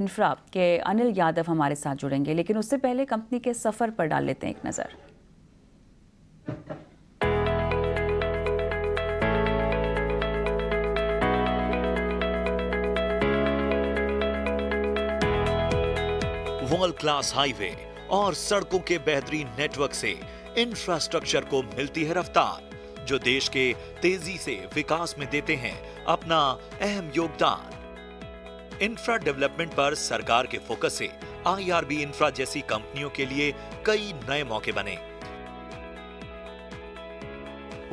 Infra के अनिल यादव हमारे साथ जुड़ेंगे, लेकिन उससे पहले कंपनी के सफर पर डाल लेते हैं एक नजर। वर्ल्ड क्लास हाईवे और सड़कों के बेहतरीन नेटवर्क से इंफ्रास्ट्रक्चर को मिलती है रफ्तार, जो देश के तेजी से विकास में देते हैं अपना अहम योगदान। इंफ्रा डेवलपमेंट पर सरकार के फोकस से आईआरबी इंफ्रा जैसी कंपनियों के लिए कई नए मौके बने।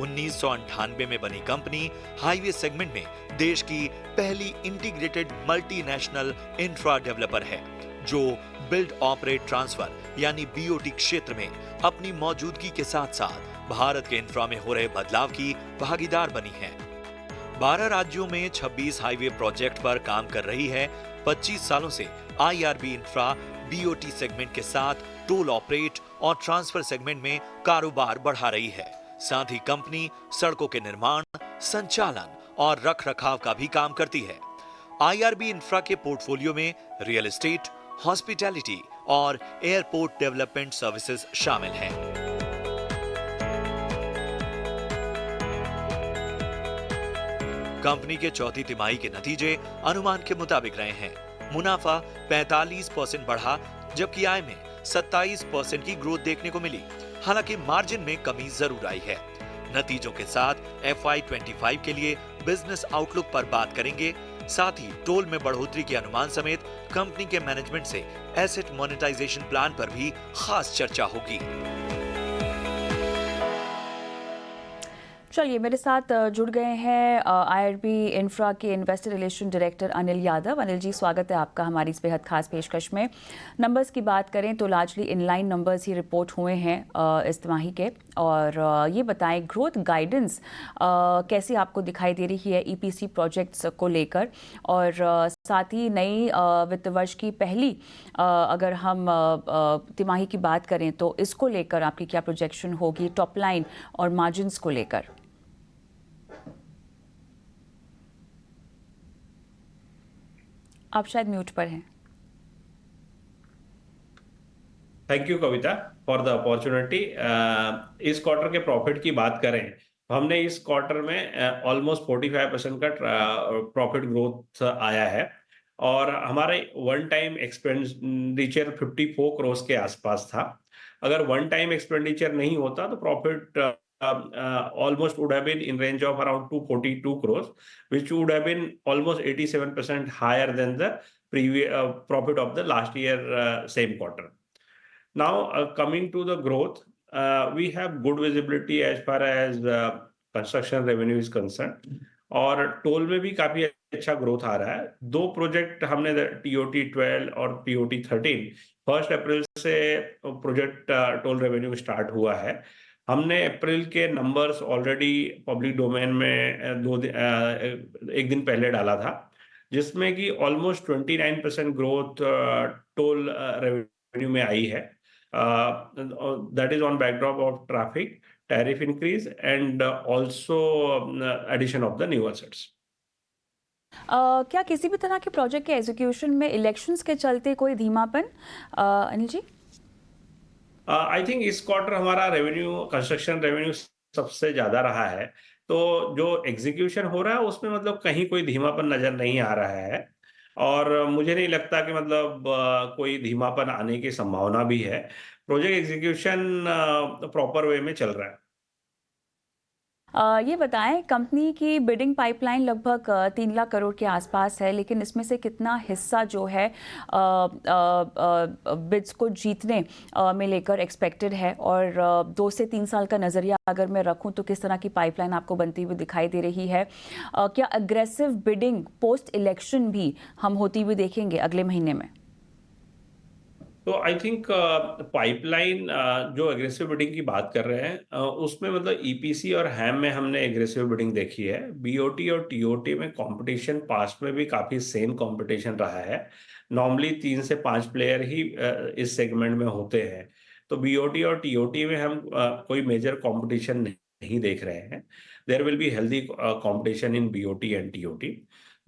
1998 में बनी कंपनी हाईवे सेगमेंट में देश की पहली इंटीग्रेटेड मल्टीनेशनल इंफ्रा डेवलपर है, जो बिल्ड ऑपरेट ट्रांसफर यानी बीओटी क्षेत्र में अपनी मौजूदगी के साथ साथ भारत के इंफ्रा में हो रहे बदलाव की भागीदार बनी है। 12 राज्यों में 26 हाईवे प्रोजेक्ट पर काम कर रही है। 25 सालों से आईआरबी इंफ्रा बीओटी सेगमेंट के साथ टोल ऑपरेट और ट्रांसफर सेगमेंट में कारोबार बढ़ा रही है। साथ ही कंपनी सड़कों के निर्माण, संचालन और रखरखाव का भी काम करती है। आईआरबी इंफ्रा के पोर्टफोलियो में रियल एस्टेट, हॉस्पिटैलिटी और एयरपोर्ट डेवलपमेंट सर्विसेज शामिल हैं। कंपनी के चौथी तिमाही के नतीजे अनुमान के मुताबिक रहे हैं। मुनाफा 45% बढ़ा, जबकि आय में 27% की ग्रोथ देखने को मिली। हालांकि मार्जिन में कमी जरूर आई है। नतीजों के साथ FY25 के लिए बिजनेस आउटलुक पर बात करेंगे। साथ ही टोल में बढ़ोतरी के अनुमान समेत कंपनी के मैनेजमेंट से एसेट मोनेटाइजेशन प्लान पर भी खास चर्चा होगी। चलिए, मेरे साथ जुड़ गए हैं आईआरबी इंफ्रा के investor relation director Anil Yadav. Anil ji, स्वागत है आपका हमारी इस बेहद खास पेशकश में। नंबर्स की बात करें तो लार्जली इनलाइन नंबर्स ही रिपोर्ट हुए हैं इस तिमाही के, और ये बताएं ग्रोथ गाइडेंस कैसी आपको दिखाई दे रही है ईपीसी प्रोजेक्ट्स को लेकर, और साथ ही नई वित्त वर्ष की पहली अगर हम तिमाही की बात करें तो इसको लेकर आपकी क्या प्रोजेक्शन होगी टॉप लाइन और मार्जिन्स को लेकर? आप शायद म्यूट पर हैं। Thank you Kavita for the opportunity. इस क्वार्टर के प्रॉफिट की बात करें तो हमने इस क्वार्टर में ऑलमोस्ट 45% का प्रॉफिट ग्रोथ आया है, और हमारे वन टाइम एक्सपेंडिचर 54 करोड़ के आसपास था। अगर वन टाइम एक्सपेंडिचर नहीं होता तो profit almost would have been in range of around 242 crores, which would have been almost 87% higher than the previous profit of the last year same quarter. Now, coming to the growth, we have good visibility as far as construction revenue is concerned, और toll में भी काफी अच्छा growth आ रहा है। दो project हमने TOT 12 और TOT 13 1 अप्रैल से प्रोजेक्ट टोल रेवेन्यू स्टार्ट हुआ है। हमने अप्रैल के नंबर्स ऑलरेडी पब्लिक डोमेन में एक दिन पहले डाला था, जिसमें कि ऑलमोस्ट 29% ग्रोथ टोल रेवेन्यू में आई है। That is on backdrop of traffic, tariff increase, and also addition of the new assets. क्या किसी भी तरह के प्रोजेक्ट के एग्जीक्यूशन में इलेक्शंस के चलते कोई धीमापन, अनिल जी? आई थिंक इस क्वार्टर हमारा रेवेन्यू, कंस्ट्रक्शन रेवेन्यू सबसे ज्यादा रहा है, तो जो एग्जीक्यूशन हो रहा है उसमें मतलब कहीं कोई धीमापन नजर नहीं आ रहा है, और मुझे नहीं लगता कि मतलब कोई धीमापन आने की संभावना भी है। प्रोजेक्ट एग्जीक्यूशन प्रॉपर वे में चल रहा है। ये बताएं, कंपनी की बिडिंग पाइपलाइन लगभग 3 लाख करोड़ के आसपास है, लेकिन इसमें से कितना हिस्सा जो है बिड्स को जीतने में लेकर एक्सपेक्टेड है, और 2 से 3 साल का नज़रिया अगर मैं रखूं तो किस तरह की पाइपलाइन आपको बनती हुई दिखाई दे रही है? क्या अग्रेसिव बिडिंग पोस्ट इलेक्शन भी हम होती हुई देखेंगे अगले महीने में? तो आई थिंक पाइपलाइन जो एग्रेसिव बिडिंग की बात कर रहे हैं, उसमें मतलब ईपीसी और हैम में हमने एग्रेसिव बिडिंग देखी है। बीओटी और टीओटी में कंपटीशन पास्ट में भी काफी सेम कंपटीशन रहा है। नॉर्मली 3 से 5 प्लेयर ही इस सेगमेंट में होते हैं, तो बीओटी और टीओटी में हम कोई मेजर कंपटीशन नहीं देख रहे हैं। There will be healthy competition in BOT and TOT.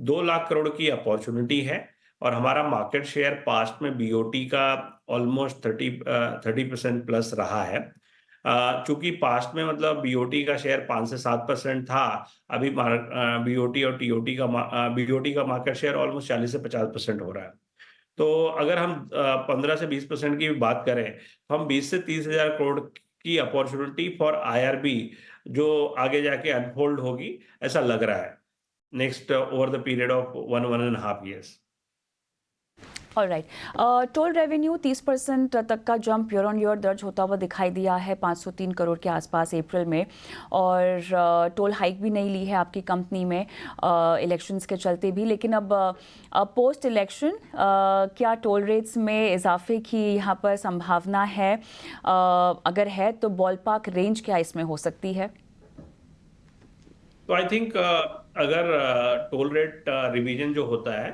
2 lakh crore की अपॉर्चुनिटी है, और हमारा मार्केट शेयर पास्ट में बीओटी का ऑलमोस्ट 30% प्लस रहा है। चूंकि पास्ट में मतलब बीओटी का शेयर 5 से 7% था, अभी बीओटी और टीओटी का बीओटी का मार्केट शेयर ऑलमोस्ट 40 से 50% हो रहा है। तो अगर हम 15 से 20% की बात करें, तो हम 20 से 30 हजार करोड़ की अपॉर्चुनिटी फॉर आईआरबी जो आगे जाके अनफोल्ड होगी, ऐसा लग रहा है next over the period of 1.5 years। Alright, toll revenue 30% तक का जंप ईयर ऑन ईयर दर्ज होता हुआ दिखाई दिया है 503 करोड़ के आसपास अप्रैल में, और टोल हाइक भी नहीं ली है आपकी कंपनी में इलेक्शंस के चलते भी, लेकिन अब पोस्ट इलेक्शन क्या टोल रेट्स में इजाफे की यहाँ पर संभावना है? अगर है तो बॉल पार्क रेंज क्या इसमें हो सकती है? तो आई थिंक अगर टोल रेट रिवीजन जो होता है,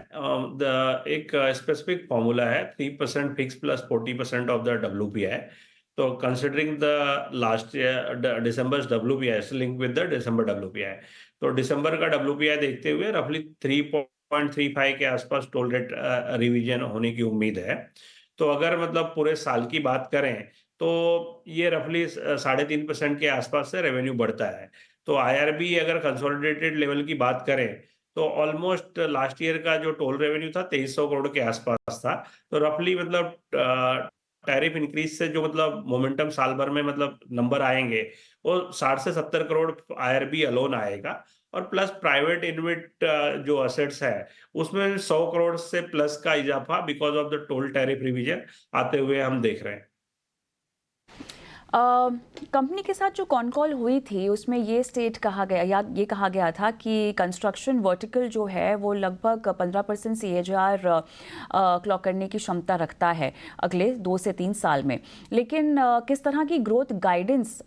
एक स्पेसिफिक फॉर्मूला है 3% fix plus 40% of the WPI। तो considering the last year December WPI link with the December WPI, तो दिसंबर का WPI देखते हुए रफली 3.35 के आसपास टोल रेट रिवीजन होने की उम्मीद है। तो अगर मतलब पूरे साल की बात करें तो ये रफली 3.5% के आसपास से रेवेन्यू बढ़ता है। तो आईआरबी अगर कंसोलिडेटेड लेवल की बात करें तो ऑलमोस्ट लास्ट ईयर का जो टोल रेवेन्यू था 2300 करोड़ के आसपास था। तो रफली मतलब टैरिफ इंक्रीज से जो मतलब मोमेंटम साल भर में मतलब नंबर आएंगे वो 60 से 70 करोड़ आईआरबी अलोन आएगा, और प्लस प्राइवेट इन्वेट जो असेट्स है उसमें 100 करोड़ से प्लस का इजाफा because of the toll tariff revision आते हुए हम देख रहे हैं। कंपनी के साथ जो कॉन कॉल हुई थी उसमें ये स्टेट कहा गया या ये कहा गया था कि कंस्ट्रक्शन वर्टिकल जो है वो लगभग 15% CAGR क्लॉक करने की क्षमता रखता है अगले 2 से 3 साल में, लेकिन किस तरह की ग्रोथ गाइडेंस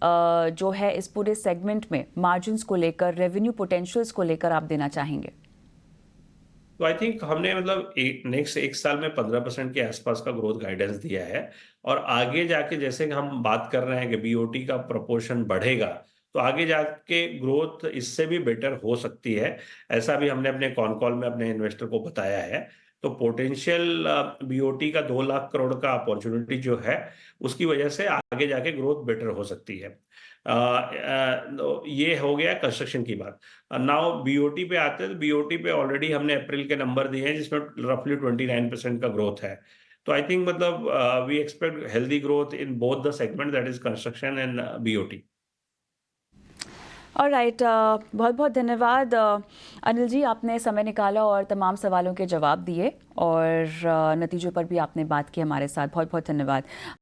जो है इस पूरे सेगमेंट में मार्जिन्स को लेकर, रेवेन्यू पोटेंशियल्स को लेकर आप देना चाहेंगे? तो आई थिंक हमने मतलब नेक्स्ट 1 साल में 15% के आसपास का ग्रोथ गाइडेंस दिया है, और आगे जाके जैसे कि हम बात कर रहे हैं कि बीओटी का प्रोपोर्शन बढ़ेगा, तो आगे जाके ग्रोथ इससे भी बेटर हो सकती है। ऐसा भी हमने अपने कॉन कॉल में अपने इन्वेस्टर को बताया है। तो पोटेंशियल बीओटी का 2 लाख करोड़ का अपॉर्चुनिटी जो है उसकी वजह से आगे जाके ग्रोथ बेटर हो सकती है। तो ये हो गया कंस्ट्रक्शन की बात। नाउ बीओटी पे आते हैं, तो बीओटी पे ऑलरेडी हमने अप्रैल के नंबर दिए हैं जिसमें रफली 29% का ग्रोथ है। तो आई थिंक मतलब we expect healthy growth in both the segment, that is construction and BOT. Alright, बहुत बहुत धन्यवाद अनिल जी, आपने समय निकाला और तमाम सवालों के जवाब दिए और नतीजों पर भी आपने बात की हमारे साथ। बहुत बहुत धन्यवाद।